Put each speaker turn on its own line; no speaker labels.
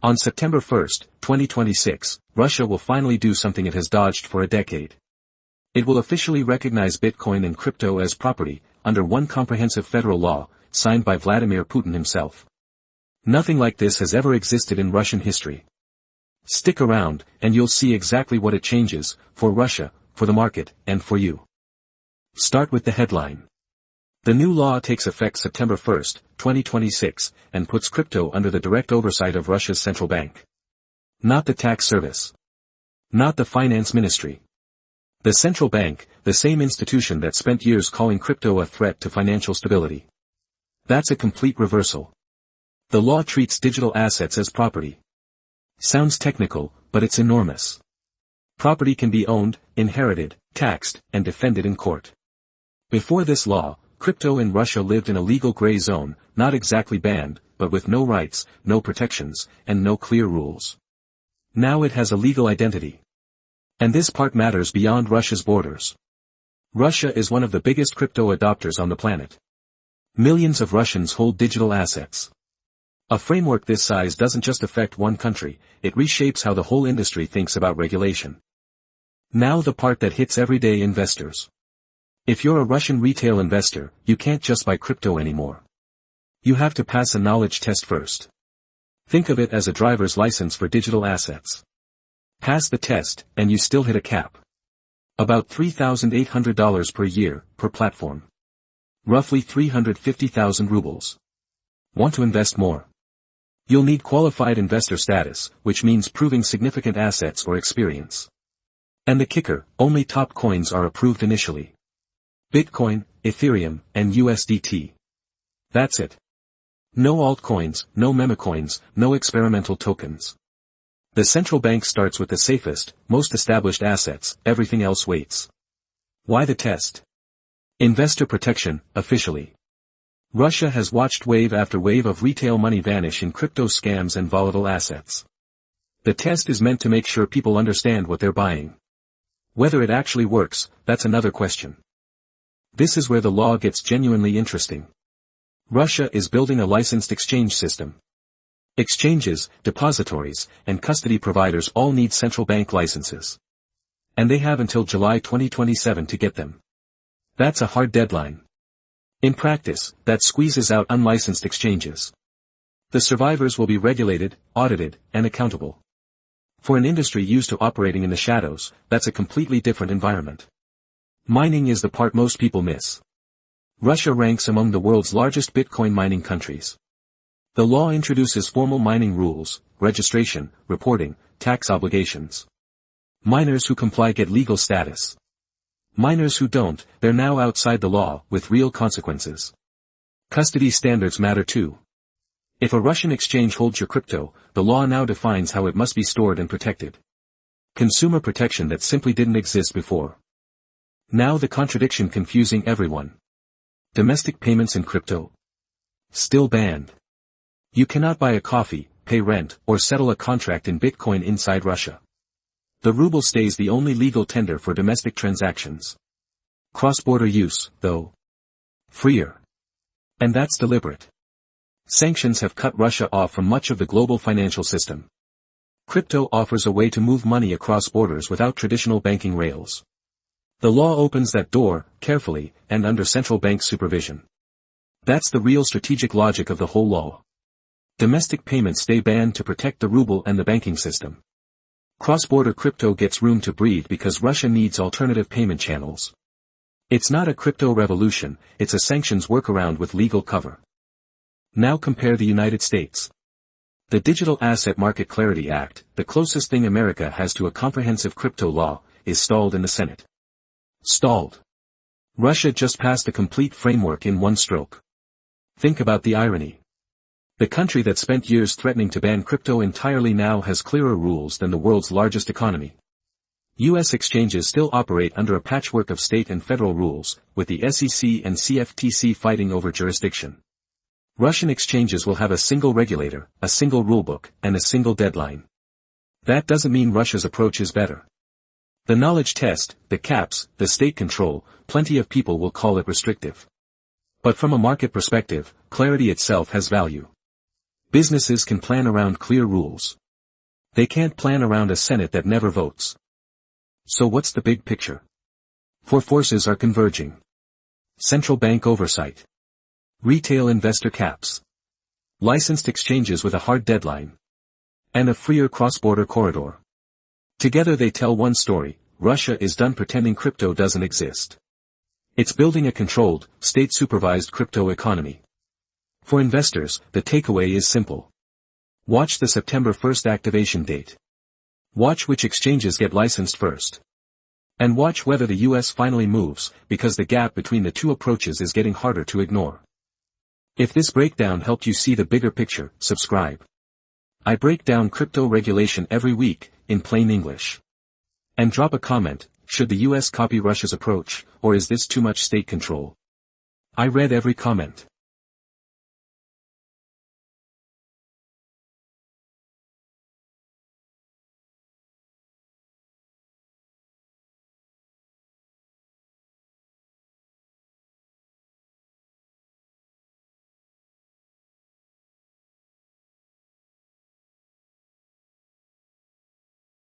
On September 1, 2026, Russia will finally do something it has dodged for a decade. It will officially recognize Bitcoin and crypto as property, under one comprehensive federal law, signed by Vladimir Putin himself. Nothing like this has ever existed in Russian history. Stick around, and you'll see exactly what it changes, for Russia, for the market, and for you. Start with the headline. The new law takes effect September 1, 2026, and puts crypto under the direct oversight of Russia's central bank. Not the tax service. Not the finance ministry. The central bank, the same institution that spent years calling crypto a threat to financial stability. That's a complete reversal. The law treats digital assets as property. Sounds technical, but it's enormous. Property can be owned, inherited, taxed, and defended in court. Before this law, crypto in Russia lived in a legal gray zone, not exactly banned, but with no rights, no protections, and no clear rules. Now it has a legal identity. And this part matters beyond Russia's borders. Russia is one of the biggest crypto adopters on the planet. Millions of Russians hold digital assets. A framework this size doesn't just affect one country, it reshapes how the whole industry thinks about regulation. Now the part that hits everyday investors. If you're a Russian retail investor, you can't just buy crypto anymore. You have to pass a knowledge test first. Think of it as a driver's license for digital assets. Pass the test, and you still hit a cap. About $3,800 per year, per platform. Roughly 350,000 rubles. Want to invest more? You'll need qualified investor status, which means proving significant assets or experience. And the kicker, only top coins are approved initially. Bitcoin, Ethereum, and USDT. That's it. No altcoins, no memecoins, no experimental tokens. The central bank starts with the safest, most established assets, everything else waits. Why the test? Investor protection, officially. Russia has watched wave after wave of retail money vanish in crypto scams and volatile assets. The test is meant to make sure people understand what they're buying. Whether it actually works, that's another question. This is where the law gets genuinely interesting. Russia is building a licensed exchange system. Exchanges, depositories, and custody providers all need central bank licenses. And they have until July 2027 to get them. That's a hard deadline. In practice, that squeezes out unlicensed exchanges. The survivors will be regulated, audited, and accountable. For an industry used to operating in the shadows, that's a completely different environment. Mining is the part most people miss. Russia ranks among the world's largest Bitcoin mining countries. The law introduces formal mining rules, registration, reporting, tax obligations. Miners who comply get legal status. Miners who don't, they're now outside the law, with real consequences. Custody standards matter too. If a Russian exchange holds your crypto, the law now defines how it must be stored and protected. Consumer protection that simply didn't exist before. Now the contradiction confusing everyone. Domestic payments in crypto? Still banned. You cannot buy a coffee, pay rent, or settle a contract in Bitcoin inside Russia. The ruble stays the only legal tender for domestic transactions. Cross-border use, though. Freer. And that's deliberate. Sanctions have cut Russia off from much of the global financial system. Crypto offers a way to move money across borders without traditional banking rails. The law opens that door, carefully, and under central bank supervision. That's the real strategic logic of the whole law. Domestic payments stay banned to protect the ruble and the banking system. Cross-border crypto gets room to breathe because Russia needs alternative payment channels. It's not a crypto revolution, it's a sanctions workaround with legal cover. Now compare the United States. The Digital Asset Market Clarity Act, the closest thing America has to a comprehensive crypto law, is stalled in the Senate. Stalled. Russia just passed a complete framework in one stroke. Think about the irony. The country that spent years threatening to ban crypto entirely now has clearer rules than the world's largest economy. U.S. exchanges still operate under a patchwork of state and federal rules, with the SEC and CFTC fighting over jurisdiction. Russian exchanges will have a single regulator, a single rulebook, and a single deadline. That doesn't mean Russia's approach is better. The knowledge test, the caps, the state control, plenty of people will call it restrictive. But from a market perspective, clarity itself has value. Businesses can plan around clear rules. They can't plan around a Senate that never votes. So what's the big picture? Four forces are converging. Central bank oversight. Retail investor caps. Licensed exchanges with a hard deadline. And a freer cross-border corridor. Together they tell one story: Russia is done pretending crypto doesn't exist. It's building a controlled, state-supervised crypto economy. For investors, the takeaway is simple. Watch the September 1st activation date. Watch which exchanges get licensed first. And watch whether the US finally moves, because the gap between the two approaches is getting harder to ignore. If this breakdown helped you see the bigger picture, subscribe. I break down crypto regulation every week, in plain English. And drop a comment: should the US copy Russia's approach, or is this too much state control? I read every comment.